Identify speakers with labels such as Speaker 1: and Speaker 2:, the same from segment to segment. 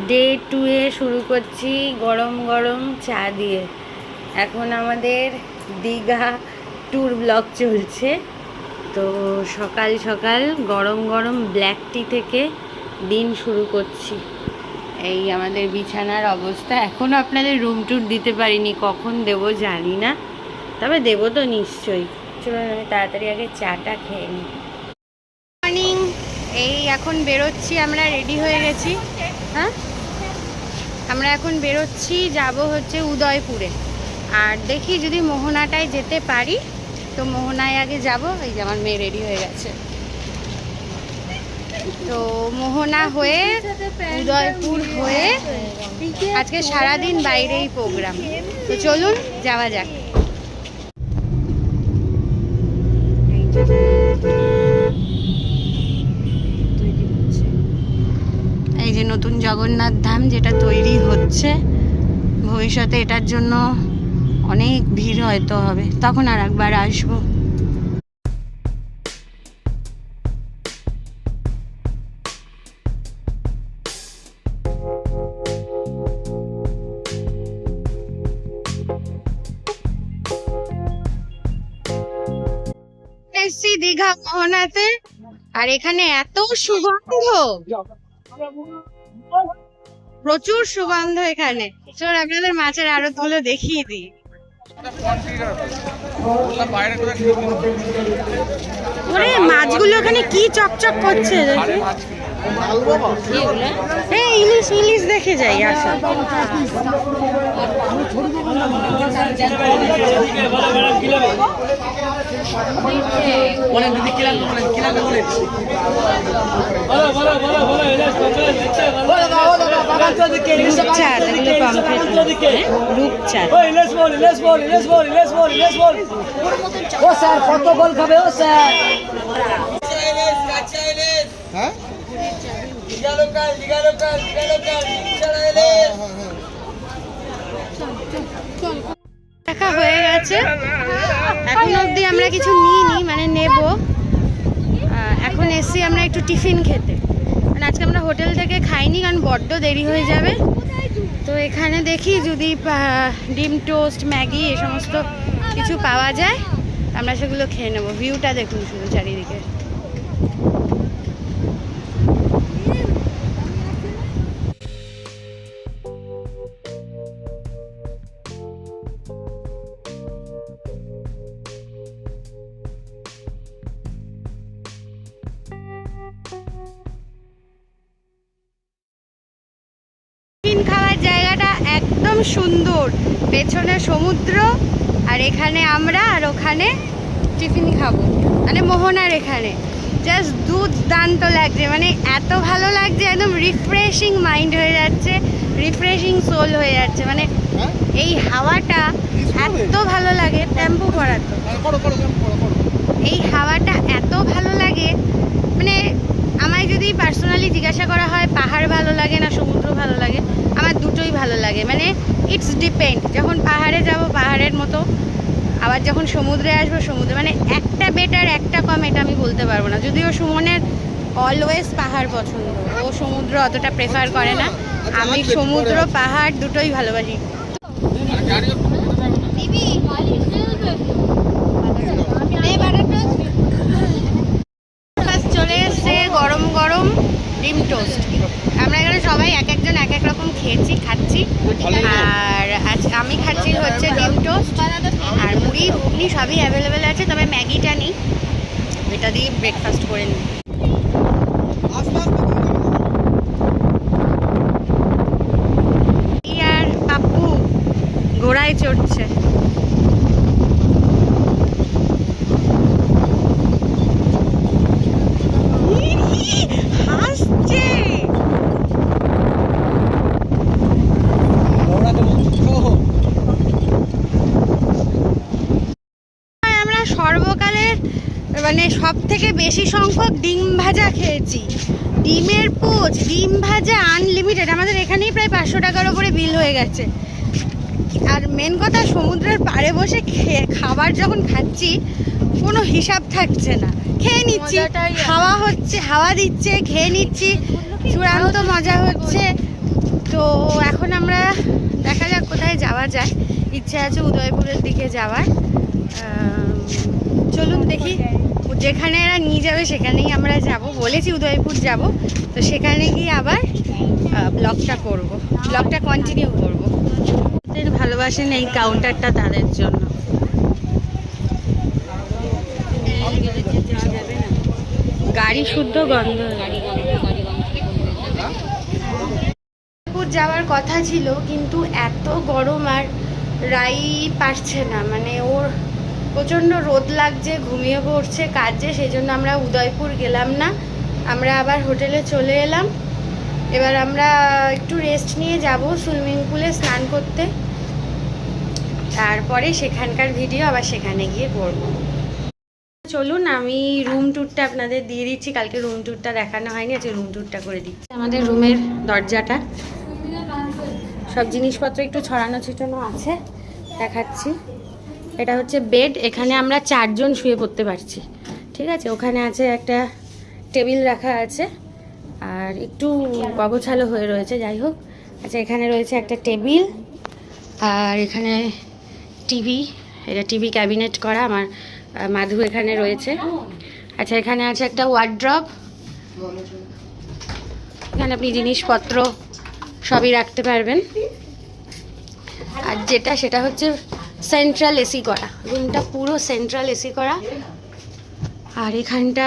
Speaker 1: Day 2 এ শুরু করছি গরম গরম চা দিয়ে। এখন আমাদের দীঘা ট্যুর ব্লগ চলছে, তো সকাল সকাল গরম গরম ব্ল্যাক টি থেকে দিন শুরু করছি। এই আমাদের বিছানার অবস্থা। এখনও আপনাদের রুম ট্যুর দিতে পারিনি, কখন দেব জানি না, তবে দেবো তো নিশ্চয়ই। চলুন আমি তাড়াতাড়ি আগে চাটা খেয়ে নিই। মর্নিং, এই এখন বেরোচ্ছি, আমরা রেডি হয়ে গেছি। হ্যাঁ, আমরা এখন বেরোচ্ছি, যাব হচ্ছে উদয়পুরে। আর দেখি যদি মোহনাটায় যেতে পারি তো মোহনায় আগে যাব। এই যে আমার মেয়ে রেডি হয়ে গেছে, তো মোহনা হয়ে উদয়পুর হয়ে আজকে সারাদিন বাইরেই প্রোগ্রাম। তো চলুন যাওয়া যাক। এই যে নতুন জগন্নাথ ধাম যেটা তৈরি হচ্ছে, ভবিষ্যতে এটার জন্য অনেক ভিড় হয়তো হবে, তখন আর একবার আসবো। এসছি দীঘা মোহনাতে, আর এখানে এত সুগন্ধ, প্রচুর সুগন্ধ এখানে। চল আপনাদের মাছের আড়ত গুলো দেখিয়ে দিই। ওরে মাছগুলো এখানে কি চকচক করছে, ইলিশ ইলিশ দেখে যাই। আসা রূপচাঁদ, এগুলো পমফ্রেট, রূপচাঁদ।
Speaker 2: ও স্যার কত বল খাবে ও স্যার? হ্যাঁ,
Speaker 1: দেখা হয়ে গেছে, এখন অবধি আমরা কিছু নিইনি, মানে নেব। এখন এসছি আমরা একটু টিফিন খেতে, মানে আজকে আমরা হোটেল থেকে খাইনি কারণ বড্ড দেরি হয়ে যাবে। তো এখানে দেখি যদি ডিম টোস্ট, ম্যাগি এ সমস্ত কিছু পাওয়া যায়, আমরা সেগুলো খেয়ে নেবো। ভিউটা দেখুন শুধু চারিদিকে। খাওয়ার জায়গাটা একদম সুন্দর, পেছনে সমুদ্র, আর এখানে আমরা, আর ওখানে টিফিন খাবো, মানে মোহনার এখানে। জাস্ট দুর্দান্ত লাগছে, মানে এত ভালো লাগছে, একদম রিফ্রেশিং মাইন্ড হয়ে যাচ্ছে, রিফ্রেশিং সোল হয়ে যাচ্ছে। মানে এই হাওয়াটা এত ভালো লাগে, টেম্পো করা তো, এই হাওয়াটা এত ভালো লাগে। মানে আমায় যদি পার্সোনালি জিজ্ঞাসা করা হয় পাহাড় ভালো লাগে না সমুদ্র ভালো লাগে, আমার দুটোই ভালো লাগে। মানে ইটস ডিপেন্ড, যখন পাহাড়ে যাব পাহাড়ের মতো, আবার যখন সমুদ্রে আসবো সমুদ্রে, মানে একটা বেটার একটা কম এটা আমি বলতে পারবো না। যদিও সুমনের অলওয়েজ পাহাড় পছন্দ, ও সমুদ্র অতটা প্রেফার করে না। আমি সমুদ্র পাহাড় দুটোই ভালোবাসি। চলে এসছে গরম গরম ডিম টোস্ট। আমরা এখানে সবাই এক একজন এক এক রকম খাচ্ছি। আর আমি খাচ্ছি হচ্ছে ডিম টোস্ট, আর মুড়ি ঘুগনি সবই অ্যাভেলেবেল আছে, তবে ম্যাগিটা নেই, এটা দিয়ে ব্রেকফাস্ট করে নিই। আর পাপ্পু ঘোড়ায় চড়ছে। সর্বকালের মানে সব থেকে বেশি সংখ্যক ডিম ভাজা খেয়েছি। ডিমের পোচ, ডিম ভাজা আনলিমিটেড। আমাদের এখানেই প্রায় 500 টাকার ওপরে বিল হয়ে গেছে। আর মেন কথা, সমুদ্রের পাড়ে বসে খাবার যখন খাচ্ছি কোনো হিসাব থাকছে না, খেয়ে নিচ্ছি, হাওয়া হচ্ছে, হাওয়া দিচ্ছে, খেয়ে নিচ্ছি, চূড়ান্ত মজা হচ্ছে। তো এখন আমরা দেখা যাক কোথায় যাওয়া যায়। ইচ্ছে আছে উদয়পুরের দিকে যাওয়ার। চলুন দেখি, যেখানে এরা নিয়ে যাবে সেখানেই আমরা যাব। বলেছি উদয়পুর যাব, তো সেখানে গিয়ে আবার ব্লগটা করব, ব্লগটা কন্টিনিউ করব। ভালোবাসেন এই কাউন্টারটা তাদের জন্য। গাড়ি শুদ্ধ গন্ধ। উদয়পুর যাওয়ার কথা ছিল, কিন্তু এত গরম আর রাই পারছে না, মানে ওর প্রচণ্ড রোদ লাগছে, ঘুমিয়ে পড়ছে কাজে, সেই জন্য আমরা উদয়পুর গেলাম না। আমরা আবার হোটেলে চলে এলাম। এবার আমরা একটু রেস্ট নিয়ে যাব সুইমিং পুলে স্নান করতে, তারপরে সেখানকার ভিডিও আবার সেখানে গিয়ে করব। চলুন আমি রুম ট্যুরটা আপনাদের দিয়ে দিচ্ছি। কালকে রুম ট্যুরটা দেখানো হয়নি, আজকে রুম ট্যুরটা করে দিচ্ছি। আমাদের রুমের দরজাটা, সব জিনিসপত্র একটু ছড়ানো ছিটানো আছে, দেখাচ্ছি। এটা হচ্ছে বেড, এখানে আমরা 4 জন শুয়ে পড়তে পারছি, ঠিক আছে। ওখানে আছে একটা টেবিল রাখা আছে, আর একটু অগোছালো হয়ে রয়েছে, যাই হোক। আচ্ছা, এখানে রয়েছে একটা টেবিল, আর এখানে টিভি, এটা টিভি ক্যাবিনেট করা, আমার মাধু এখানে রয়েছে। আচ্ছা, এখানে আছে একটা ওয়ার্ড্রপ, এখানে আপনি জিনিসপত্র সবই রাখতে পারবেন। আর সেটা হচ্ছে সেন্ট্রাল এসি করা, রুমটা পুরো সেন্ট্রাল এসি করা। আর এখানটা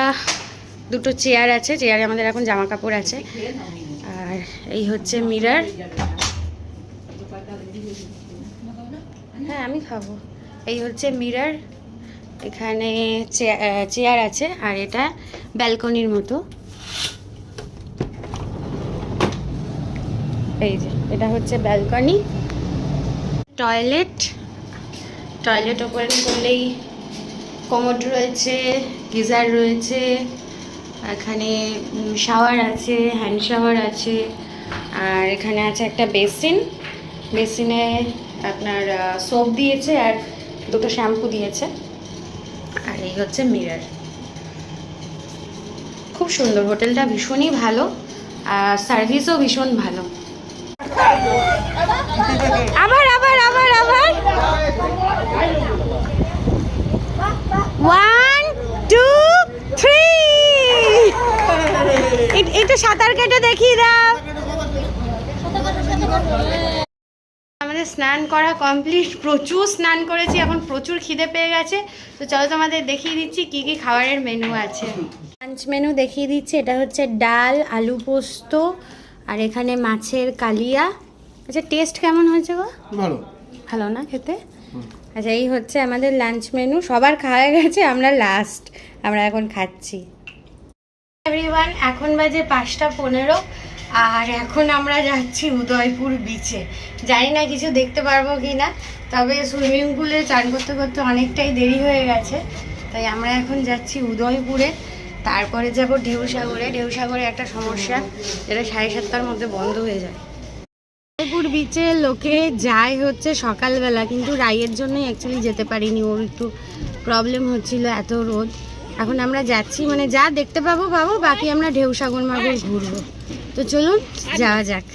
Speaker 1: 2টো চেয়ার আছে, চেয়ারে আমাদের এখন জামা কাপড় আছে। আর এই হচ্ছে মিরর, হ্যাঁ আমি খাবো। এই হচ্ছে মিরর, এখানে চেয়ার আছে, আর এটা ব্যালকনির মতো। এই যে এটা হচ্ছে ব্যালকনি। টয়লেট ওপেন করলেই কমোড রয়েছে, গিজার রয়েছে, এখানে শাওয়ার আছে, হ্যান্ড শাওয়ার আছে। আর এখানে আছে একটা বেসিনে আপনার সোপ দিয়েছে আর 2টো শ্যাম্পু দিয়েছে। আর এই হচ্ছে মিরর। খুব সুন্দর, হোটেলটা ভীষণই ভালো, আর সার্ভিসও ভীষণ ভালো। আবার 1 2 3 একটু সাঁতার কেটে দেখিয়ে দাও। আমাদের স্নান করা কমপ্লিট, প্রচুর স্নান করেছি, এখন প্রচুর খিদে পেয়ে গেছে। তো চলো তোমাদের দেখিয়ে দিচ্ছি কি কি খাবারের মেনু আছে। লাঞ্চ মেনু দেখিয়ে দিচ্ছি। এটা হচ্ছে ডাল, আলু পোস্ত, আর এখানে মাছের কালিয়া। আচ্ছা, টেস্ট কেমন হয়েছে গো? ভালো না খেতে? আচ্ছা, এই হচ্ছে আমাদের লাঞ্চ মেনু। সবার খাওয়া গেছে, আমরা লাস্ট, আমরা এখন খাচ্ছি। এভরিওয়ান, এখন বাজে 5টা 15, আর এখন আমরা যাচ্ছি উদয়পুর বিচে। জানি না কিছু দেখতে পারবো কি না, তবে সুইমিং পুলে চান করতে করতে অনেকটাই দেরি হয়ে গেছে, তাই আমরা এখন যাচ্ছি উদয়পুরে। তারপরে যাব ঢেউসাগরে একটা সমস্যা, যেটা 7:30টার মধ্যে বন্ধ হয়ে যায়। উদয়পুর বিচে লোকে যায় হচ্ছে সকালবেলা, কিন্তু রাইয়ের জন্যই অ্যাকচুয়ালি যেতে পারিনি, ওর একটু প্রবলেম হচ্ছিল, এত রোদ। এখন আমরা যাচ্ছি, মানে যা দেখতে পাবো, বাকি আমরা ঢেউসাগর মাগর ঘুরবো। তো চলুন যাওয়া যাক।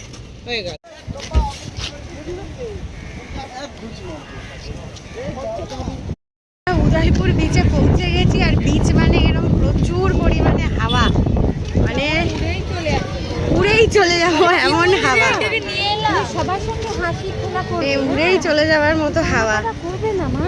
Speaker 1: উদয়পুর বিচে পৌঁছে গেছি, আর বিচ মানে এরকম প্রচুর পরিমাণে হাওয়া, মানে উড়েই চলে যাবো এমন হাওয়া,
Speaker 3: সবার সঙ্গে হাসি খোলা করবে,
Speaker 1: উড়েই চলে যাওয়ার মতো হাওয়া।
Speaker 3: করবে না মা?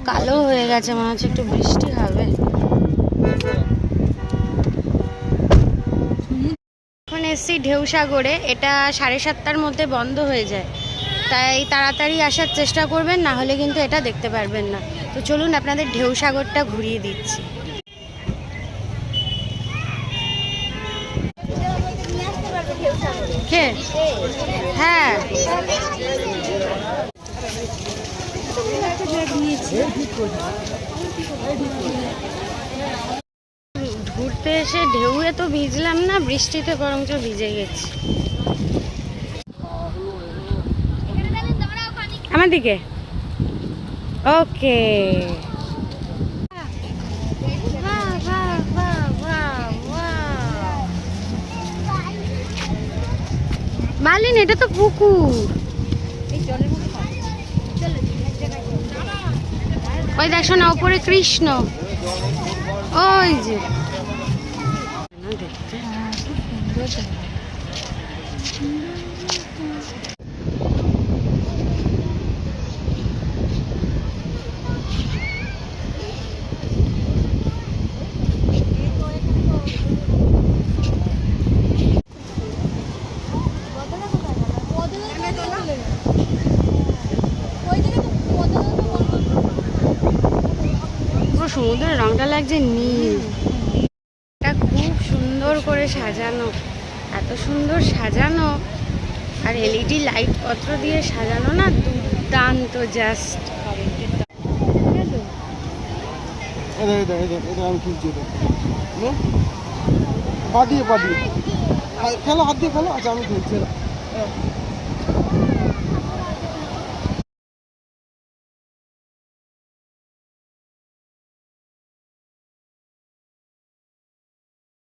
Speaker 1: কালো হয়ে গেছে, মনে হচ্ছে একটু বৃষ্টি হবে। এখন এসছি ঢেউসাগরে, এটা 7:30টার মধ্যে বন্ধ হয়ে যায়, তাই তাড়াতাড়ি আসার চেষ্টা করবেন, না হলে কিন্তু এটা দেখতে পারবেন না। তো চলুন আপনাদের ঢেউসাগরটা ঘুরিয়ে দিচ্ছি। হ্যাঁ, ঘুরতে এসে ঢেউয়ে তো ভিজলাম না, বৃষ্টিতে বরঞ্চ ভিজে গেছি। আমার দিকে ওকে। মালিন, এটা তো পুকুর। ওই দেখো না উপরে কৃষ্ণ, ওই যে দেখতে পুরো সমুদ্রের রংটা লাগছে নীল। এটা খুব সুন্দর করে সাজানো, এত সুন্দর সাজানো, আর এলইডি লাইট পত্র দিয়ে সাজানো না, দুর্দান্ত জাস্ট।
Speaker 4: আমি তুলছি পা দিয়ে খেলো, হাত দিয়ে খেলো। আচ্ছা আমি তুলছি।